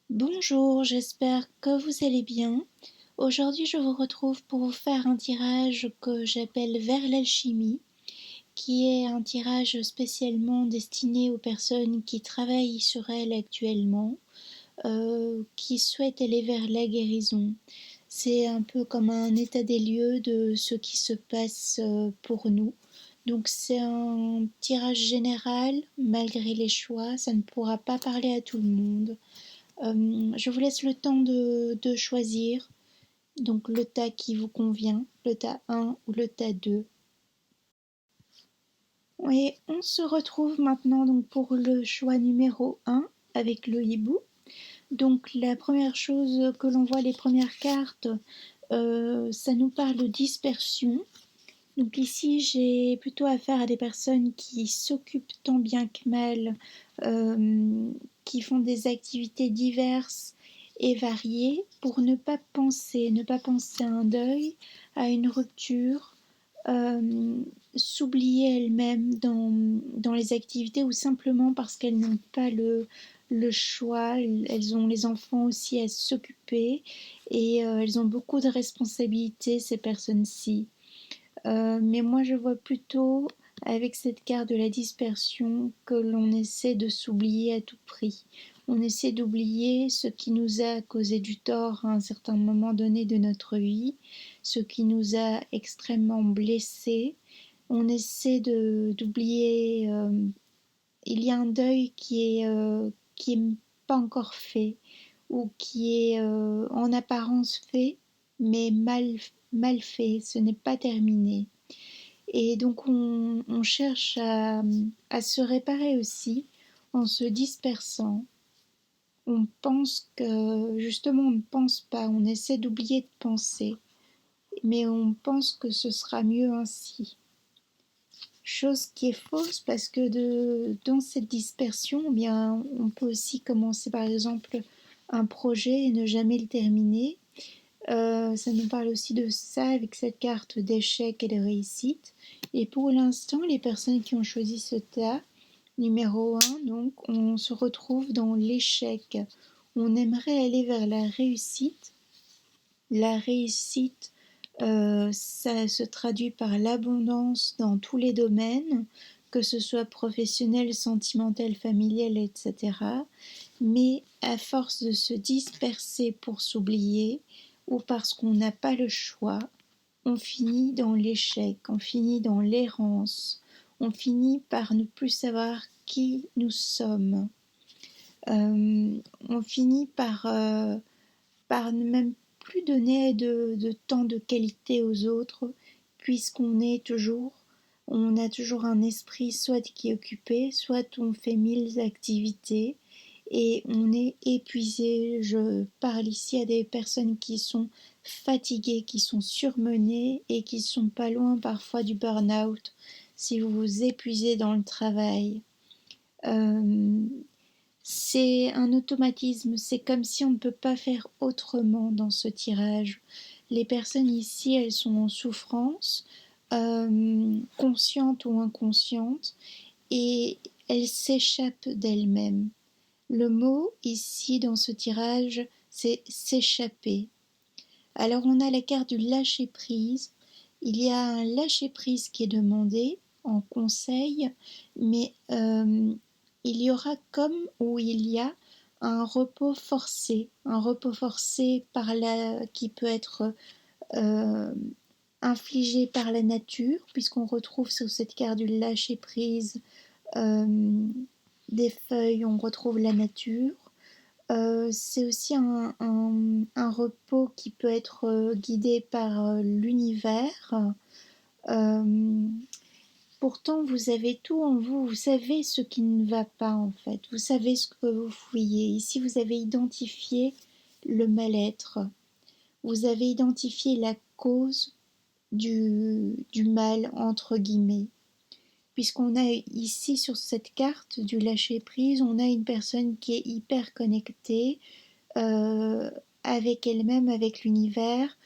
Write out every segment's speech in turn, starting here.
Bonjour, j'espère que vous allez bien. Aujourd'hui, je vous retrouve pour vous faire un tirage que j'appelle Vers l'alchimie, qui est un tirage spécialement destiné aux personnes qui travaillent sur elles actuellement, qui souhaitent aller vers la guérison. C'est un peu comme un état des lieux de ce qui se passe pour nous. Donc c'est un tirage général, malgré les choix, ça ne pourra pas parler à tout le monde. Je vous laisse le temps de choisir donc le tas qui vous convient, le tas 1 ou le tas 2. Et on se retrouve maintenant donc pour le choix numéro 1 avec le hibou. Donc la première chose que l'on voit, les premières cartes, ça nous parle de dispersion. Donc ici, j'ai plutôt affaire à des personnes qui s'occupent tant bien que mal, qui font des activités diverses et variées pour ne pas penser à un deuil, à une rupture, s'oublier elles-mêmes dans les activités ou simplement parce qu'elles n'ont pas le choix. Elles ont les enfants aussi à s'occuper et elles ont beaucoup de responsabilités, ces personnes-ci. Mais moi je vois plutôt avec cette carte de la dispersion que l'on essaie de s'oublier à tout prix. On essaie d'oublier ce qui nous a causé du tort à un certain moment donné de notre vie, ce qui nous a extrêmement blessés. On essaie d'oublier. Il y a un deuil qui est pas encore fait ou qui est en apparence fait, mais mal fait. Ce n'est pas terminé. Et donc on cherche à se réparer aussi en se dispersant. On pense que justement on ne pense pas, on essaie d'oublier de penser, mais on pense que ce sera mieux ainsi. Chose qui est fausse parce que dans cette dispersion, eh bien, on peut aussi commencer par exemple un projet et ne jamais le terminer. Ça nous parle aussi de ça avec cette carte d'échec et de réussite. Et pour l'instant, les personnes qui ont choisi ce tas, numéro 1, donc, on se retrouve dans l'échec. On aimerait aller vers la réussite. La réussite, ça se traduit par l'abondance dans tous les domaines, que ce soit professionnel, sentimental, familial, etc. Mais à force de se disperser pour s'oublier, ou parce qu'on n'a pas le choix, on finit dans l'échec, on finit dans l'errance, on finit par ne plus savoir qui nous sommes. On finit par ne même plus donner de temps de qualité aux autres, puisqu'on est toujours, on a toujours un esprit soit qui est occupé, soit on fait mille activités et on est épuisé. Je parle ici à des personnes qui sont fatiguées, qui sont surmenées et qui sont pas loin parfois du burn-out si vous vous épuisez dans le travail. Euh, c'est un automatisme, c'est comme si on ne peut pas faire autrement dans ce tirage. Les personnes ici, elles sont en souffrance, conscientes ou inconscientes, et elles s'échappent d'elles-mêmes. Le mot ici dans ce tirage, c'est s'échapper. Alors on a la carte du lâcher-prise. Il y a un lâcher-prise qui est demandé en conseil, mais il y aura comme où il y a un repos forcé qui peut être euh, infligé par la nature, puisqu'on retrouve sur cette carte du lâcher-prise euh, des feuilles, on retrouve la nature. C'est aussi un repos qui peut être guidé par l'univers. Euh, Pourtant, vous avez tout en vous, vous savez ce qui ne va pas en fait, vous savez ce que vous fouillez. Ici, vous avez identifié le mal-être, vous avez identifié la cause du mal, entre guillemets. Puisqu'on a ici sur cette carte du lâcher-prise, on a une personne qui est hyper connectée, euh, avec elle-même, avec l'univers,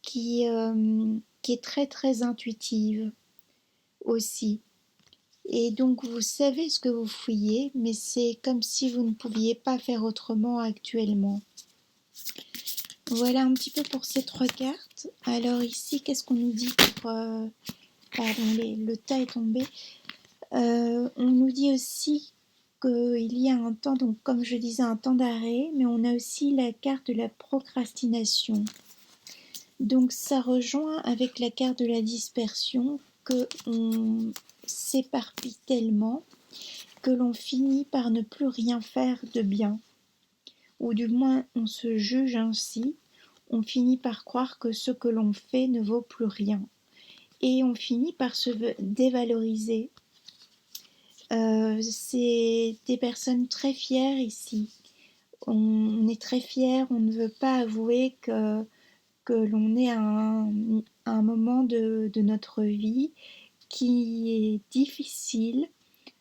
qui est très très intuitive aussi. Et donc vous savez ce que vous fouillez, mais c'est comme si vous ne pouviez pas faire autrement actuellement. Voilà un petit peu pour ces 3 cartes. Alors ici, qu'est-ce qu'on nous dit pour... pardon, le tas est tombé. On nous dit aussi qu'il y a un temps, donc comme je disais, un temps d'arrêt, mais on a aussi la carte de la procrastination. Donc ça rejoint avec la carte de la dispersion qu'on s'éparpille tellement que l'on finit par ne plus rien faire de bien. Ou du moins on se juge ainsi, on finit par croire que ce que l'on fait ne vaut plus rien. Et on finit par se dévaloriser. C'est des personnes très fières ici. On est très fiers, on ne veut pas avouer que l'on est à un moment de notre vie qui est difficile,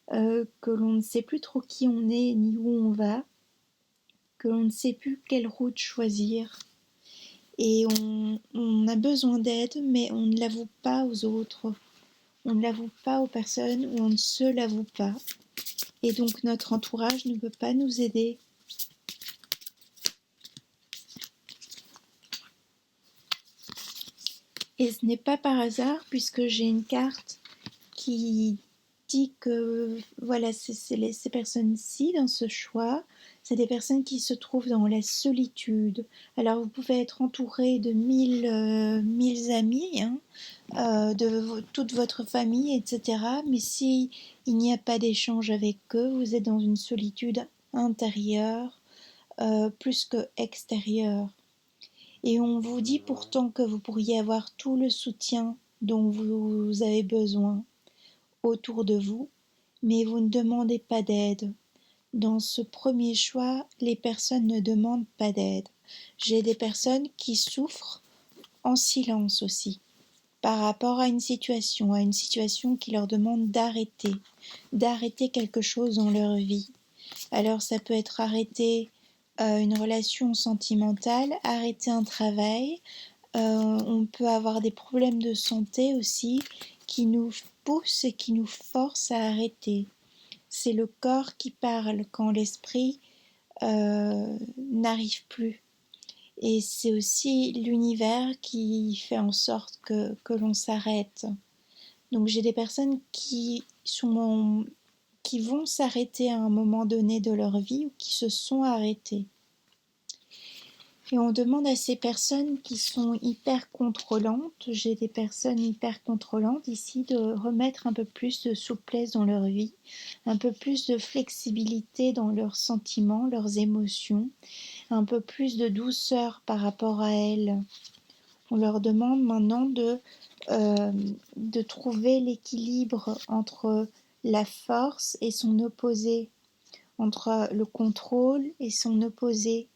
que l'on ne sait plus trop qui on est ni où on va, que l'on ne sait plus quelle route choisir. Et on a besoin d'aide, mais on ne l'avoue pas aux autres. On ne l'avoue pas aux personnes ou on ne se l'avoue pas. Et donc notre entourage ne peut pas nous aider. Et ce n'est pas par hasard puisque j'ai une carte qui dit que voilà, c'est ces personnes-ci dans ce choix, c'est des personnes qui se trouvent dans la solitude. Alors vous pouvez être entouré de mille amis, hein, de toute votre famille, etc. Mais si il n'y a pas d'échange avec eux, vous êtes dans une solitude intérieure plus que extérieure. Et on vous dit pourtant que vous pourriez avoir tout le soutien dont vous avez besoin autour de vous, mais vous ne demandez pas d'aide. Dans ce premier choix, les personnes ne demandent pas d'aide. J'ai des personnes qui souffrent en silence aussi, par rapport à une situation qui leur demande d'arrêter quelque chose dans leur vie. Alors ça peut être arrêter une relation sentimentale, arrêter un travail, on peut avoir des problèmes de santé aussi qui nous poussent et qui nous forcent à arrêter. C'est le corps qui parle quand l'esprit n'arrive plus. Et c'est aussi l'univers qui fait en sorte que l'on s'arrête. Donc j'ai des personnes qui vont s'arrêter à un moment donné de leur vie ou qui se sont arrêtées. Et on demande à ces personnes qui sont hyper contrôlantes, j'ai des personnes hyper contrôlantes ici, de remettre un peu plus de souplesse dans leur vie, un peu plus de flexibilité dans leurs sentiments, leurs émotions, un peu plus de douceur par rapport à elles. On leur demande maintenant de trouver l'équilibre entre la force et son opposé, entre le contrôle et son opposé,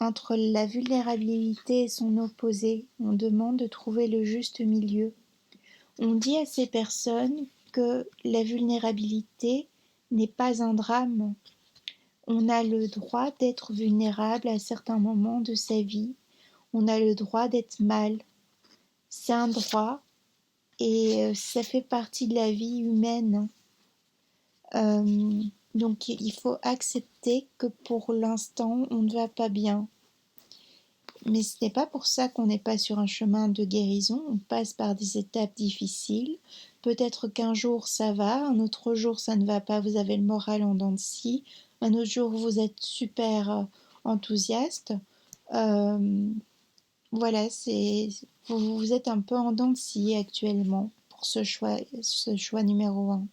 entre la vulnérabilité et son opposé. On demande de trouver le juste milieu. On dit à ces personnes que la vulnérabilité n'est pas un drame. On a le droit d'être vulnérable à certains moments de sa vie. On a le droit d'être mal. C'est un droit et ça fait partie de la vie humaine. Donc il faut accepter que pour l'instant on ne va pas bien. Mais ce n'est pas pour ça qu'on n'est pas sur un chemin de guérison, on passe par des étapes difficiles. Peut-être qu'un jour ça va, un autre jour ça ne va pas, vous avez le moral en dents de scie, un autre jour vous êtes super enthousiaste. Voilà, vous êtes un peu en dents de scie actuellement pour ce choix numéro 1.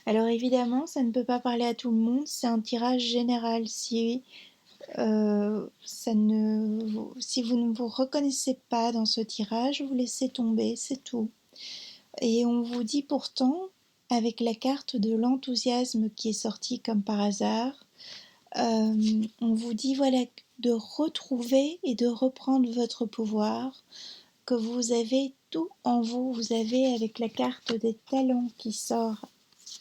Alors évidemment, ça ne peut pas parler à tout le monde, c'est un tirage général. Si si vous ne vous reconnaissez pas dans ce tirage, vous laissez tomber, c'est tout. Et on vous dit pourtant, avec la carte de l'enthousiasme qui est sortie comme par hasard, on vous dit voilà de retrouver et de reprendre votre pouvoir, que vous avez tout en vous. Vous avez, avec la carte des talents qui sort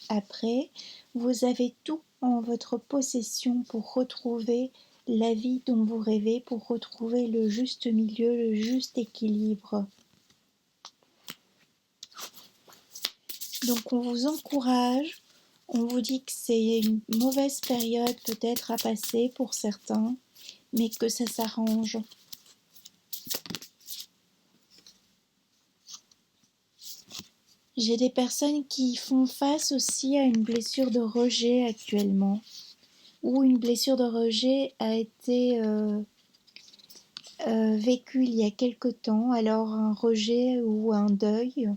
après, vous avez tout en votre possession pour retrouver la vie dont vous rêvez, pour retrouver le juste milieu, le juste équilibre. Donc on vous encourage, on vous dit que c'est une mauvaise période peut-être à passer pour certains, mais que ça s'arrange. J'ai des personnes qui font face aussi à une blessure de rejet actuellement, où une blessure de rejet a été vécue il y a quelque temps, alors un rejet ou un deuil,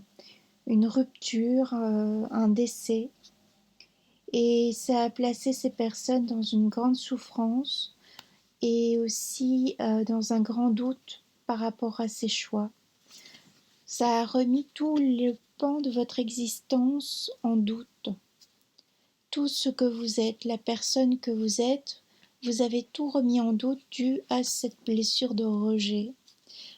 une rupture, un décès, et ça a placé ces personnes dans une grande souffrance et aussi dans un grand doute par rapport à ces choix. Ça a remis tout le pan de votre existence en doute. Tout ce que vous êtes, la personne que vous avez tout remis en doute dû à cette blessure de rejet.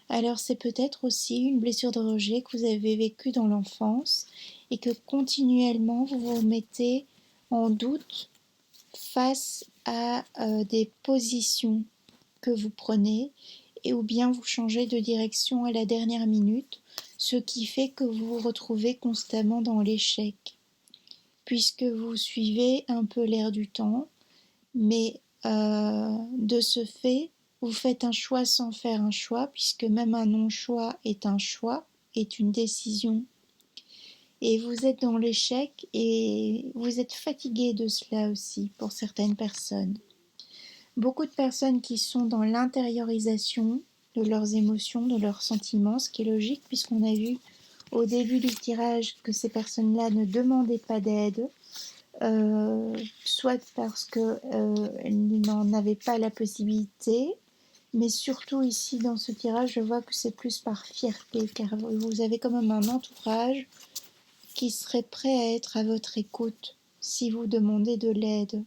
Alors c'est peut-être aussi une blessure de rejet que vous avez vécue dans l'enfance et que continuellement vous vous mettez en doute face à des positions que vous prenez et ou bien vous changez de direction à la dernière minute, ce qui fait que vous vous retrouvez constamment dans l'échec, puisque vous suivez un peu l'air du temps, mais de ce fait, vous faites un choix sans faire un choix, puisque même un non-choix est un choix, est une décision. Et vous êtes dans l'échec et vous êtes fatigué de cela aussi pour certaines personnes. Beaucoup de personnes qui sont dans l'intériorisation de leurs émotions, de leurs sentiments, ce qui est logique puisqu'on a vu au début du tirage que ces personnes-là ne demandaient pas d'aide, soit parce qu'elles n'en avaient pas la possibilité, mais surtout ici dans ce tirage, je vois que c'est plus par fierté, car vous avez quand même un entourage qui serait prêt à être à votre écoute si vous demandez de l'aide.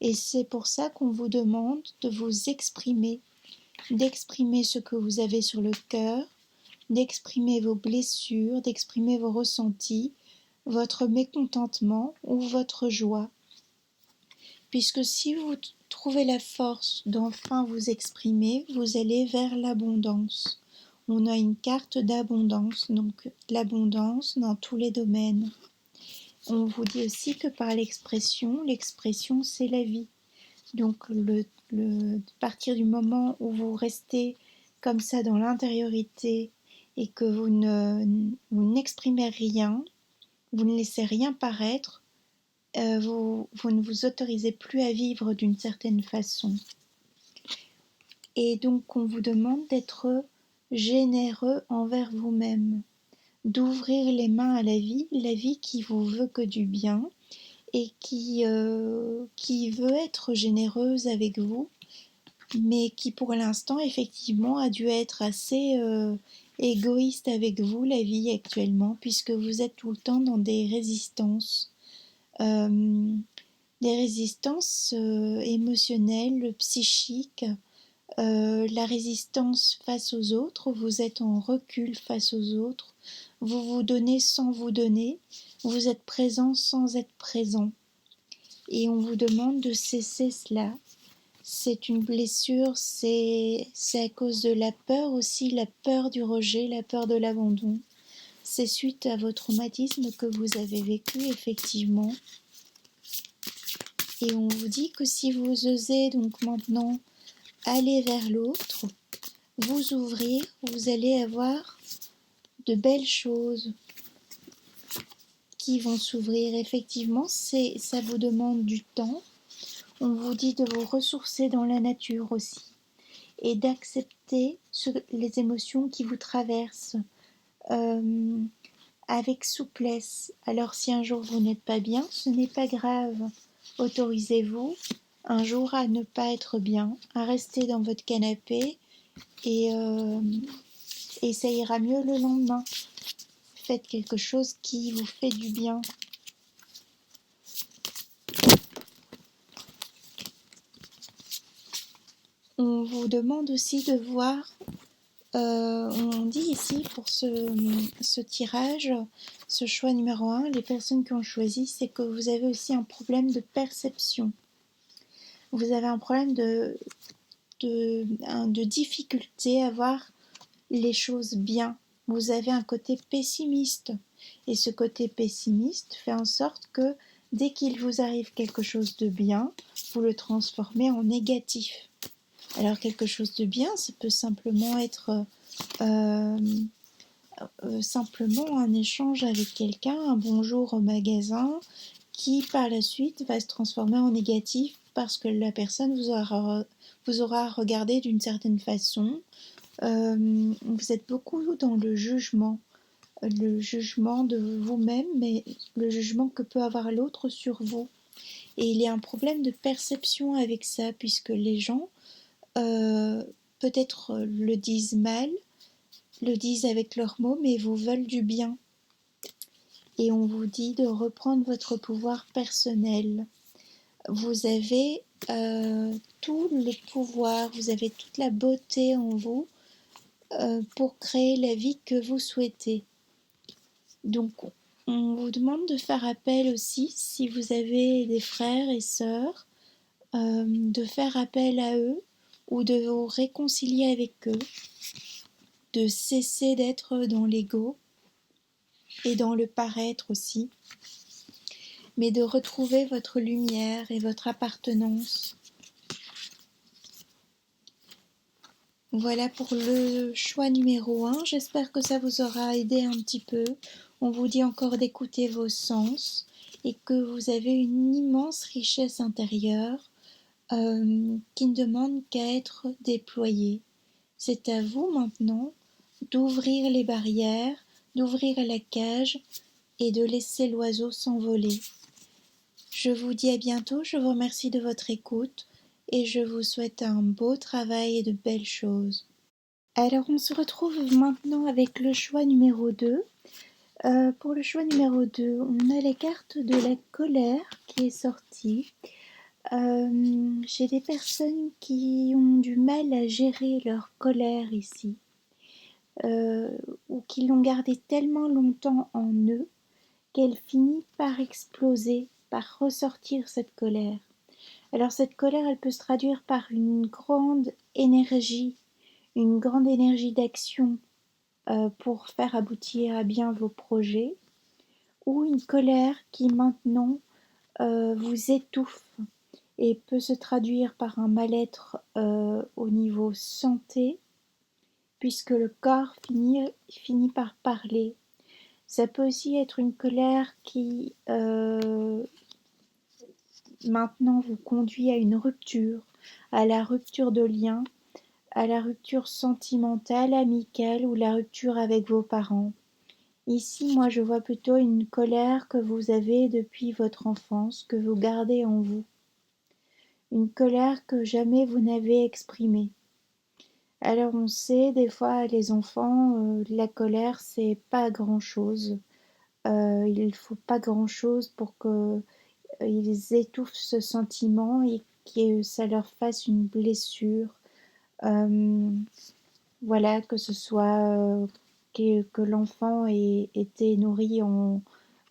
Et c'est pour ça qu'on vous demande de vous exprimer, d'exprimer ce que vous avez sur le cœur, d'exprimer vos blessures, d'exprimer vos ressentis, votre mécontentement ou votre joie. Puisque si vous trouvez la force d'enfin vous exprimer, vous allez vers l'abondance. On a une carte d'abondance, donc l'abondance dans tous les domaines. On vous dit aussi que par l'expression c'est la vie. Donc à partir du moment où vous restez comme ça dans l'intériorité et que vous n'exprimez rien, vous ne laissez rien paraître, vous ne vous autorisez plus à vivre d'une certaine façon. Et donc on vous demande d'être généreux envers vous-même, d'ouvrir les mains à la vie qui vous veut que du bien et qui veut être généreuse avec vous, mais qui pour l'instant effectivement a dû être assez égoïste avec vous, la vie actuellement, puisque vous êtes tout le temps dans des résistances. Des résistances émotionnelles, psychiques, la résistance face aux autres, vous êtes en recul face aux autres, vous vous donnez sans vous donner, vous êtes présent sans être présent. Et on vous demande de cesser cela. C'est une blessure, c'est à cause de la peur aussi, la peur du rejet, la peur de l'abandon. C'est suite à votre traumatisme que vous avez vécu effectivement. Et on vous dit que si vous osez donc maintenant aller vers l'autre, vous ouvrir, vous allez avoir de belles choses qui vont s'ouvrir. Effectivement, ça vous demande du temps. On vous dit de vous ressourcer dans la nature aussi et d'accepter les émotions qui vous traversent avec souplesse. Alors si un jour vous n'êtes pas bien, ce n'est pas grave. Autorisez-vous un jour à ne pas être bien, à rester dans votre canapé et ça ira mieux le lendemain. Faites quelque chose qui vous fait du bien. On vous demande aussi de voir, on dit ici pour ce tirage, ce choix numéro 1, les personnes qui ont choisi, c'est que vous avez aussi un problème de perception. Vous avez un problème de difficulté à voir les choses bien. Vous avez un côté pessimiste Et ce côté pessimiste fait en sorte que dès qu'il vous arrive quelque chose de bien, vous le transformez en négatif. Alors quelque chose de bien, ça peut simplement être euh, simplement un échange avec quelqu'un, un bonjour au magasin, qui par la suite va se transformer en négatif parce que la personne vous aura regardé d'une certaine façon. Vous êtes beaucoup dans le jugement de vous-même, mais le jugement que peut avoir l'autre sur vous. Et il y a un problème de perception avec ça, puisque les gens euh, peut-être le disent mal, le disent avec leurs mots, mais vous veulent du bien. Et on vous dit de reprendre votre pouvoir personnel. Vous avez tout le pouvoir, vous avez toute la beauté en vous pour créer la vie que vous souhaitez. Donc, on vous demande de faire appel aussi, si vous avez des frères et sœurs, de faire appel à eux ou de vous réconcilier avec eux, de cesser d'être dans l'ego et dans le paraître aussi, mais de retrouver votre lumière et votre appartenance. Voilà pour le choix numéro 1. J'espère que ça vous aura aidé un petit peu. On vous dit encore d'écouter vos sens et que vous avez une immense richesse intérieure qui ne demande qu'à être déployée. C'est à vous maintenant d'ouvrir les barrières, d'ouvrir la cage et de laisser l'oiseau s'envoler. Je vous dis à bientôt, je vous remercie de votre écoute et je vous souhaite un beau travail et de belles choses. Alors on se retrouve maintenant avec le choix numéro 2. Pour le choix numéro 2, on a la carte de la colère qui est sortie. J'ai des personnes qui ont du mal à gérer leur colère ici, ou qui l'ont gardée tellement longtemps en eux qu'elle finit par exploser, par ressortir cette colère. Alors cette colère, elle peut se traduire par une grande énergie d'action pour faire aboutir à bien vos projets, ou une colère qui maintenant vous étouffe et peut se traduire par un mal-être au niveau santé, puisque le corps finit par parler. Ça peut aussi être une colère qui maintenant vous conduit à une rupture, à la rupture de lien, à la rupture sentimentale, amicale ou la rupture avec vos parents. Ici, moi, je vois plutôt une colère que vous avez depuis votre enfance, que vous gardez en vous. Une colère que jamais vous n'avez exprimée. Alors on sait, des fois, les enfants, la colère, c'est pas grand-chose. Il faut pas grand-chose pour que ils étouffent ce sentiment et que ça leur fasse une blessure. Voilà, que ce soit que l'enfant ait été nourri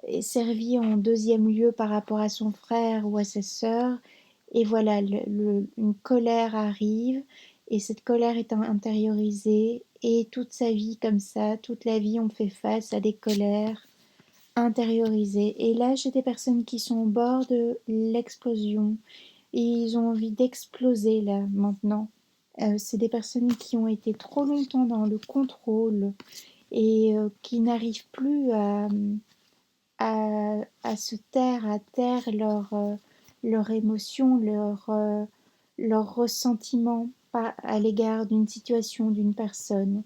et servi en deuxième lieu par rapport à son frère ou à sa sœur. Et voilà, une colère arrive et cette colère est intériorisée et toute sa vie comme ça, toute la vie on fait face à des colères intériorisées. Et là j'ai des personnes qui sont au bord de l'explosion et ils ont envie d'exploser là maintenant. C'est des personnes qui ont été trop longtemps dans le contrôle et qui n'arrivent plus à se taire, à taire leur émotion, leur ressentiment à l'égard d'une situation, d'une personne.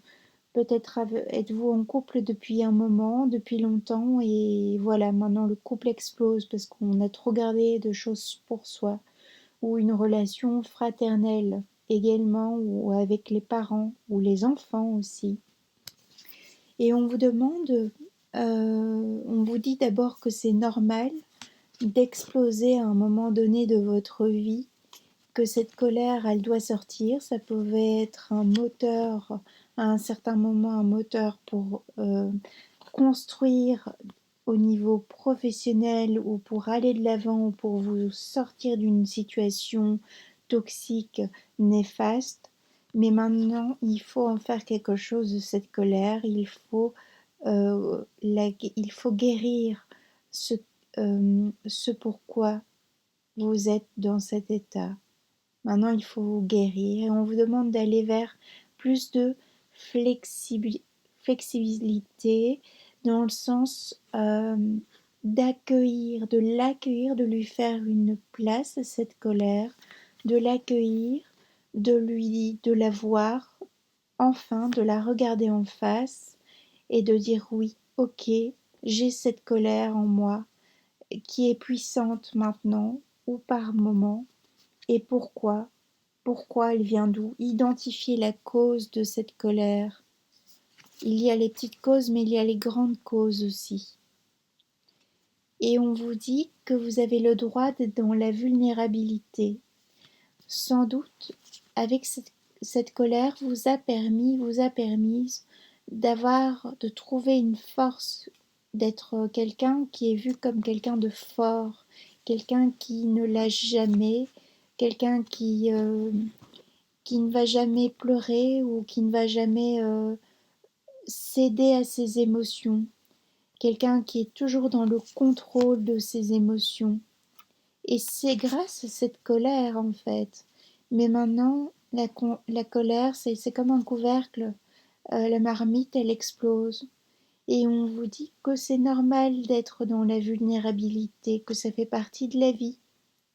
Peut-être êtes-vous en couple depuis un moment, depuis longtemps, et voilà, maintenant le couple explose parce qu'on a trop gardé de choses pour soi, ou une relation fraternelle également, ou avec les parents, ou les enfants aussi. Et on vous demande, on vous dit d'abord que c'est normal d'exploser à un moment donné de votre vie, que cette colère, elle doit sortir. Ça pouvait être un moteur, à un certain moment, un moteur pour construire au niveau professionnel ou pour aller de l'avant ou pour vous sortir d'une situation toxique, néfaste. Mais maintenant, il faut en faire quelque chose de cette colère. Il faut il faut guérir ce pourquoi vous êtes dans cet état. Maintenant, il faut vous guérir et on vous demande d'aller vers plus de flexibilité dans le sens d'accueillir, de l'accueillir, de lui faire une place à cette colère, de l'accueillir, de la voir, enfin, de la regarder en face et de dire oui, ok, j'ai cette colère en moi qui est puissante maintenant ou par moment et pourquoi elle vient d'où? Identifier la cause de cette colère. Il y a les petites causes, mais il y a les grandes causes aussi. Et on vous dit que vous avez le droit d'être dans la vulnérabilité. Sans doute, avec cette colère, vous a permis de trouver une force, d'être quelqu'un qui est vu comme quelqu'un de fort, quelqu'un qui ne lâche jamais, quelqu'un qui ne va jamais pleurer ou qui ne va jamais céder à ses émotions, quelqu'un qui est toujours dans le contrôle de ses émotions. Et c'est grâce à cette colère en fait. Mais maintenant, la colère, c'est comme un couvercle. La marmite, elle explose. Et on vous dit que c'est normal d'être dans la vulnérabilité, que ça fait partie de la vie,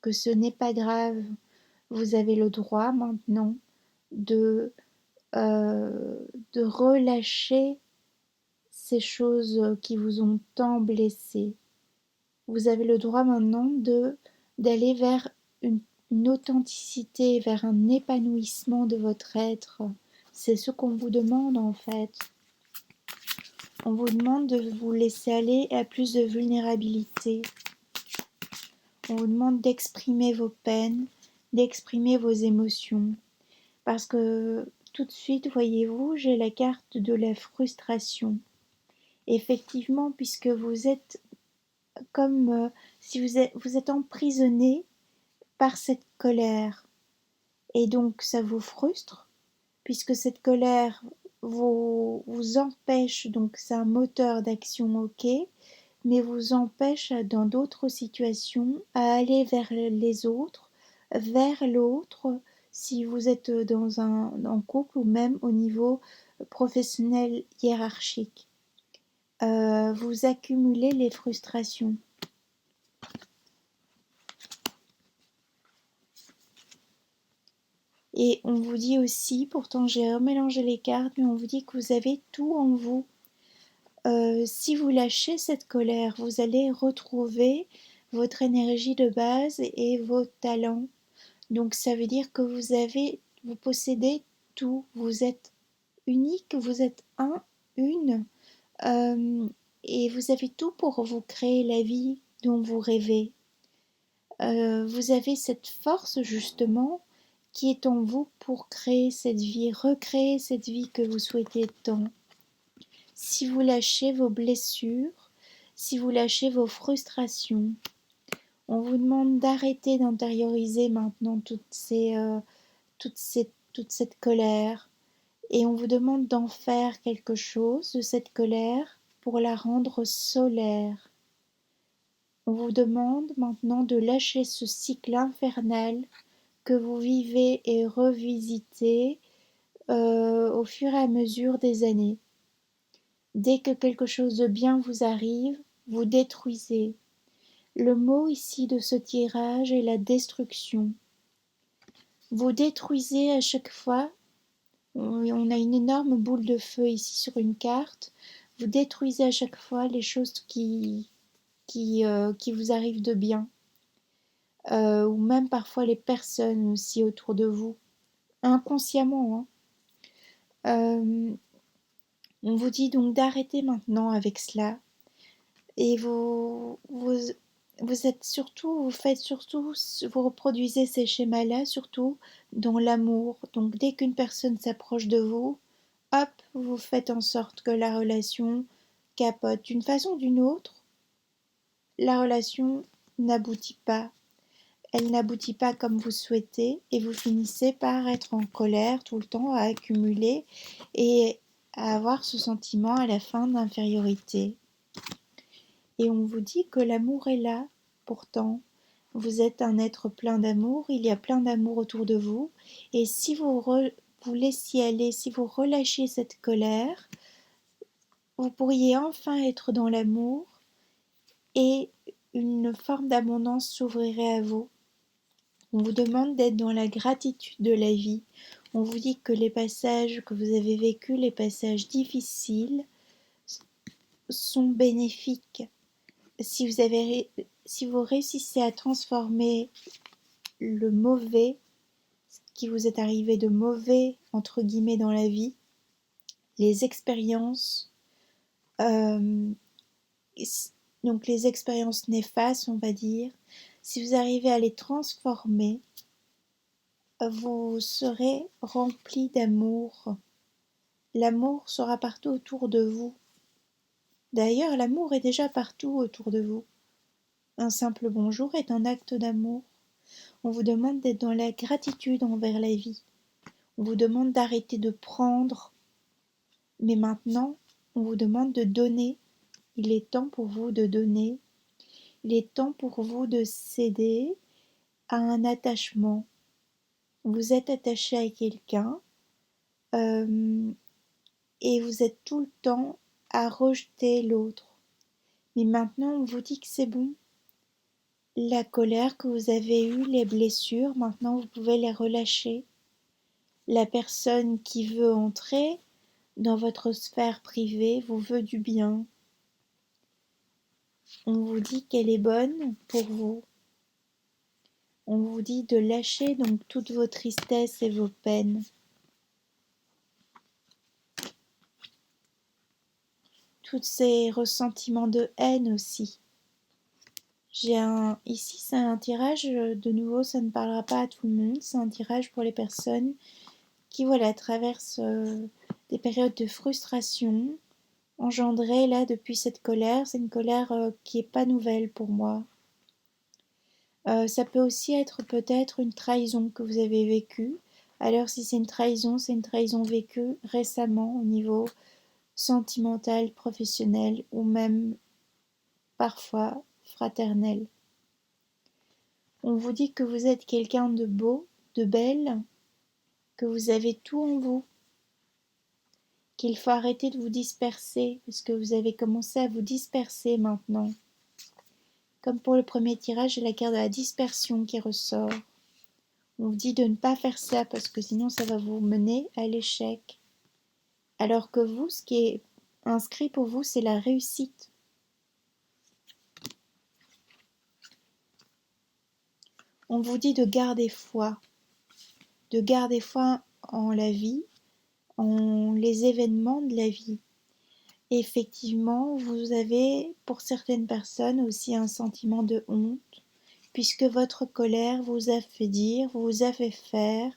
que ce n'est pas grave. Vous avez le droit maintenant de euh, de relâcher ces choses qui vous ont tant blessé. Vous avez le droit maintenant d'aller vers une, une authenticité, vers un épanouissement de votre être. C'est ce qu'on vous demande en fait. On vous demande de vous laisser aller à plus de vulnérabilité. On vous demande d'exprimer vos peines, d'exprimer vos émotions. Parce que tout de suite, voyez-vous, j'ai la carte de la frustration. Effectivement, puisque vous êtes comme si vous êtes emprisonné par cette colère. Et donc ça vous frustre, puisque cette colère vous empêche, donc c'est un moteur d'action, ok, mais vous empêche dans d'autres situations à aller vers les autres, vers l'autre, si vous êtes dans en couple ou même au niveau professionnel hiérarchique. Vous accumulez les frustrations. Et on vous dit aussi, pourtant j'ai remélangé les cartes, mais on vous dit que vous avez tout en vous. Si vous lâchez cette colère, vous allez retrouver votre énergie de base et vos talents. Donc ça veut dire que vous possédez tout. Vous êtes unique, vous êtes une, euh, et vous avez tout pour vous créer la vie dont vous rêvez. Vous avez cette force justement qui est en vous pour créer cette vie, recréer cette vie que vous souhaitez tant. Si vous lâchez vos blessures, si vous lâchez vos frustrations, on vous demande d'arrêter d'intérioriser maintenant toute cette colère et on vous demande d'en faire quelque chose de cette colère pour la rendre solaire. On vous demande maintenant de lâcher ce cycle infernal que vous vivez et revisitez au fur et à mesure des années. Dès que quelque chose de bien vous arrive, vous détruisez. Le mot ici de ce tirage est la destruction. Vous détruisez à chaque fois. On a une énorme boule de feu ici sur une carte. Vous détruisez à chaque fois les choses qui vous arrivent de bien. Ou même parfois les personnes aussi autour de vous. Inconsciemment, hein. On vous dit donc d'arrêter maintenant avec cela. Et vous faites surtout, vous reproduisez ces schémas-là, surtout dans l'amour. Donc dès qu'une personne s'approche de vous, hop, vous faites en sorte que la relation capote. D'une façon ou d'une autre, la relation n'aboutit pas. Elle n'aboutit pas comme vous souhaitez et vous finissez par être en colère tout le temps, à accumuler et à avoir ce sentiment à la fin d'infériorité. Et on vous dit que l'amour est là, pourtant. Vous êtes un être plein d'amour, il y a plein d'amour autour de vous. Et si vous laissiez aller, si vous relâchiez cette colère, vous pourriez enfin être dans l'amour et une forme d'abondance s'ouvrirait à vous. On vous demande d'être dans la gratitude de la vie. On vous dit que les passages que vous avez vécus, les passages difficiles, sont bénéfiques. Si vous réussissez à transformer le mauvais, ce qui vous est arrivé de mauvais, entre guillemets, dans la vie, les expériences, euh, donc les expériences néfastes, on va dire, si vous arrivez à les transformer, vous serez rempli d'amour. L'amour sera partout autour de vous. D'ailleurs, l'amour est déjà partout autour de vous. Un simple bonjour est un acte d'amour. On vous demande d'être dans la gratitude envers la vie. On vous demande d'arrêter de prendre. Mais maintenant, on vous demande de donner. Il est temps pour vous de donner. Il est temps pour vous de céder à un attachement. Vous êtes attaché à quelqu'un et vous êtes tout le temps à rejeter l'autre. Mais maintenant, on vous dit que c'est bon. La colère que vous avez eue, les blessures, maintenant vous pouvez les relâcher. La personne qui veut entrer dans votre sphère privée vous veut du bien. On vous dit qu'elle est bonne pour vous. On vous dit de lâcher donc toutes vos tristesses et vos peines. Tous ces ressentiments de haine aussi. Ici c'est un tirage, de nouveau ça ne parlera pas à tout le monde, c'est un tirage pour les personnes qui traversent des périodes de frustration engendrées là depuis cette colère. C'est une colère qui n'est pas nouvelle pour moi. Ça peut aussi être peut-être une trahison que vous avez vécue. Alors si c'est une trahison vécue récemment au niveau sentimental, professionnel ou même parfois fraternel. On vous dit que vous êtes quelqu'un de beau, de belle, que vous avez tout en vous, qu'il faut arrêter de vous disperser, parce que vous avez commencé à vous disperser maintenant. Comme pour le premier tirage, j'ai la carte de la dispersion qui ressort. On vous dit de ne pas faire ça, parce que sinon ça va vous mener à l'échec. Alors que vous, ce qui est inscrit pour vous, c'est la réussite. On vous dit de garder foi en la vie, en les événements de la vie. Et effectivement, vous avez pour certaines personnes aussi un sentiment de honte, puisque votre colère vous a fait dire, vous a fait faire,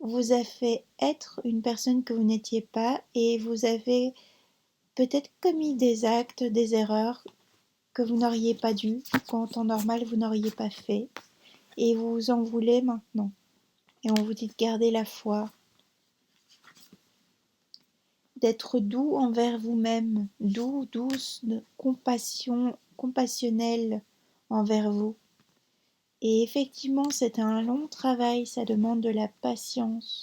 vous a fait être une personne que vous n'étiez pas, et vous avez peut-être commis des actes, des erreurs que vous n'auriez pas dû, qu'en temps normal vous n'auriez pas fait, et vous vous en voulez maintenant. Et on vous dit de garder la foi, d'être doux envers vous-même, doux, douce, compassionnel envers vous. Et effectivement, c'est un long travail, ça demande de la patience.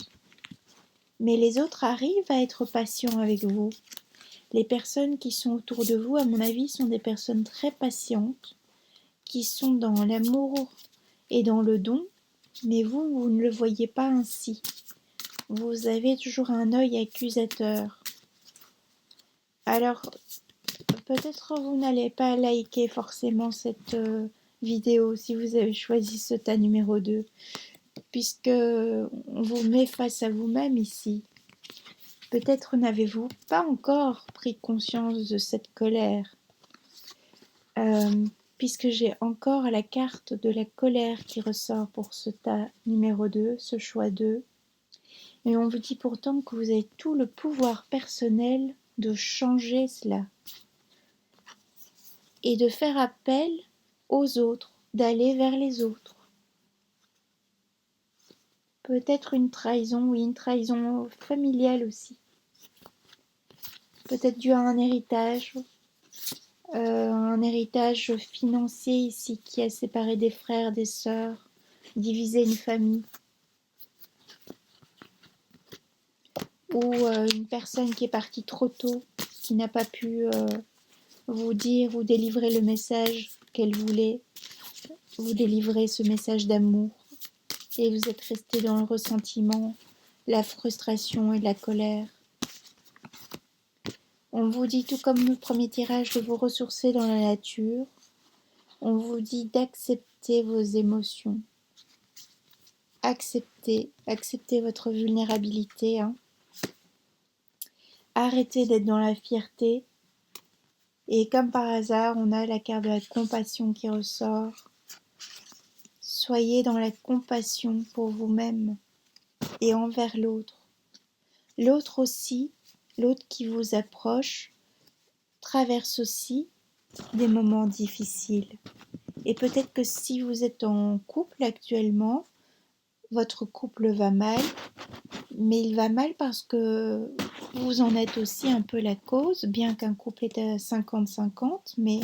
Mais les autres arrivent à être patients avec vous. Les personnes qui sont autour de vous, à mon avis, sont des personnes très patientes, qui sont dans l'amour et dans le don, mais vous ne le voyez pas ainsi. Vous avez toujours un œil accusateur. Alors, peut-être vous n'allez pas liker forcément cette vidéo si vous avez choisi ce tas numéro 2, puisque on vous met face à vous-même ici. Peut-être n'avez-vous pas encore pris conscience de cette colère, puisque j'ai encore la carte de la colère qui ressort pour ce tas numéro 2, ce choix 2. Et on vous dit pourtant que vous avez tout le pouvoir personnel de changer cela et de faire appel aux autres, d'aller vers les autres. Peut-être une trahison, oui, une trahison familiale aussi. peut-être dû à un héritage financier ici qui a séparé des frères, des sœurs, divisé une famille, ou une personne qui est partie trop tôt, qui n'a pas pu vous dire ou délivrer le message qu'elle voulait, vous délivrer ce message d'amour, et vous êtes resté dans le ressentiment, la frustration et la colère. On vous dit, tout comme le premier tirage, de vous ressourcer dans la nature. On vous dit d'accepter vos émotions. Acceptez votre vulnérabilité. Arrêtez d'être dans la fierté. Et comme par hasard, on a la carte de la compassion qui ressort. Soyez dans la compassion pour vous-même et envers l'autre. L'autre aussi, l'autre qui vous approche, traverse aussi des moments difficiles. Et peut-être que si vous êtes en couple actuellement, votre couple va mal, mais il va mal parce que vous en êtes aussi un peu la cause, bien qu'un couple est à 50-50, mais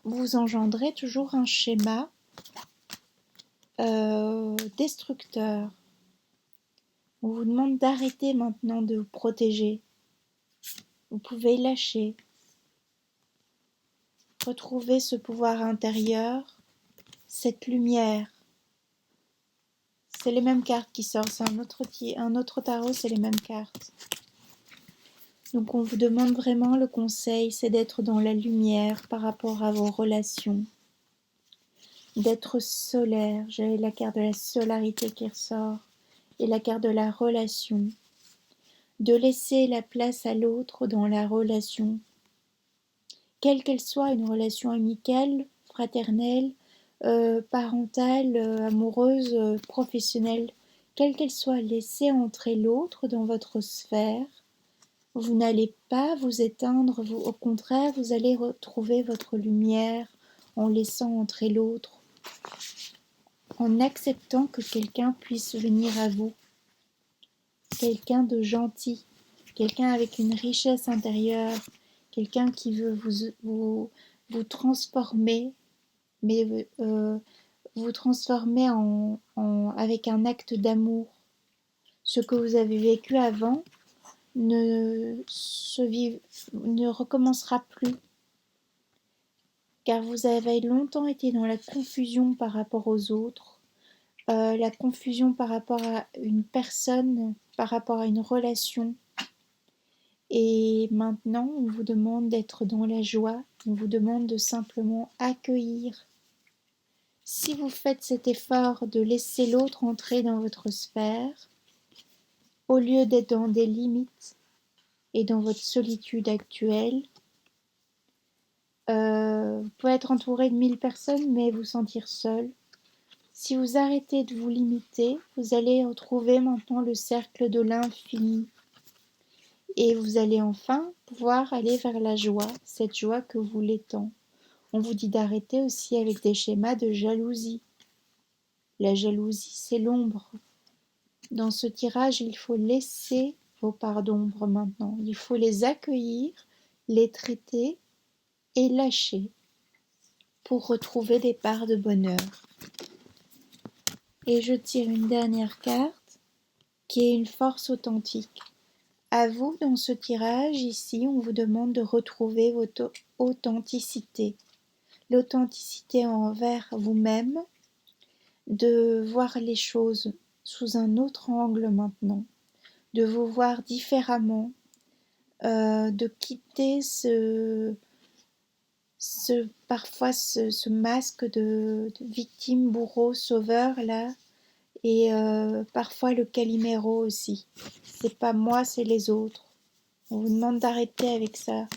vous engendrez toujours un schéma destructeur. On vous demande d'arrêter maintenant de vous protéger. Vous pouvez lâcher. Retrouver ce pouvoir intérieur, cette lumière. C'est les mêmes cartes qui sortent, c'est un autre tarot, c'est les mêmes cartes. Donc on vous demande vraiment, le conseil, c'est d'être dans la lumière par rapport à vos relations. D'être solaire, j'ai la carte de la solarité qui ressort, et la carte de la relation. De laisser la place à l'autre dans la relation. Quelle qu'elle soit, une relation amicale, fraternelle, parentale, amoureuse, professionnelle, quelle qu'elle soit, laissez entrer l'autre dans votre sphère. Vous n'allez pas vous éteindre, au contraire, vous allez retrouver votre lumière en laissant entrer l'autre, en acceptant que quelqu'un puisse venir à vous, quelqu'un de gentil, quelqu'un avec une richesse intérieure, quelqu'un qui veut vous transformer, mais vous transformer avec un acte d'amour. Ce que vous avez vécu avant ne recommencera plus, car vous avez longtemps été dans la confusion par rapport aux autres, la confusion par rapport à une personne, par rapport à une relation. Et maintenant, on vous demande d'être dans la joie, on vous demande de simplement accueillir. Si vous faites cet effort de laisser l'autre entrer dans votre sphère, au lieu d'être dans des limites et dans votre solitude actuelle, vous pouvez être entouré de 1000 personnes, mais vous sentir seul. Si vous arrêtez de vous limiter, vous allez retrouver maintenant le cercle de l'infini. Et vous allez enfin pouvoir aller vers la joie, cette joie que vous voulez tant. On vous dit d'arrêter aussi avec des schémas de jalousie. La jalousie, c'est l'ombre. Dans ce tirage, il faut laisser vos parts d'ombre maintenant. Il faut les accueillir, les traiter et lâcher pour retrouver des parts de bonheur. Et je tire une dernière carte qui est une force authentique. À vous, dans ce tirage, ici, on vous demande de retrouver votre authenticité. L'authenticité envers vous-même, de voir les choses sous un autre angle maintenant, de vous voir différemment, de quitter parfois ce masque de victime, bourreau, sauveur là, et parfois le Calimero aussi. C'est pas moi, c'est les autres. On vous demande d'arrêter avec ça,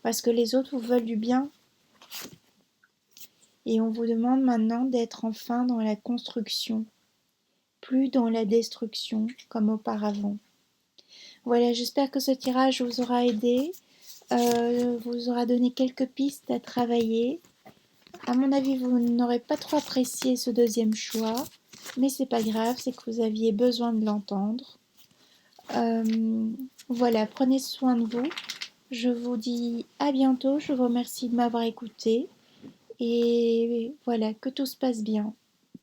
parce que les autres vous veulent du bien. Et on vous demande maintenant d'être enfin dans la construction, plus dans la destruction comme auparavant. Voilà, j'espère que ce tirage vous aura aidé, vous aura donné quelques pistes à travailler. À mon avis, vous n'aurez pas trop apprécié ce deuxième choix, mais c'est pas grave, c'est que vous aviez besoin de l'entendre. Euh, voilà, prenez soin de vous. Je vous dis à bientôt. Je vous remercie de m'avoir écouté. Et voilà, que tout se passe bien.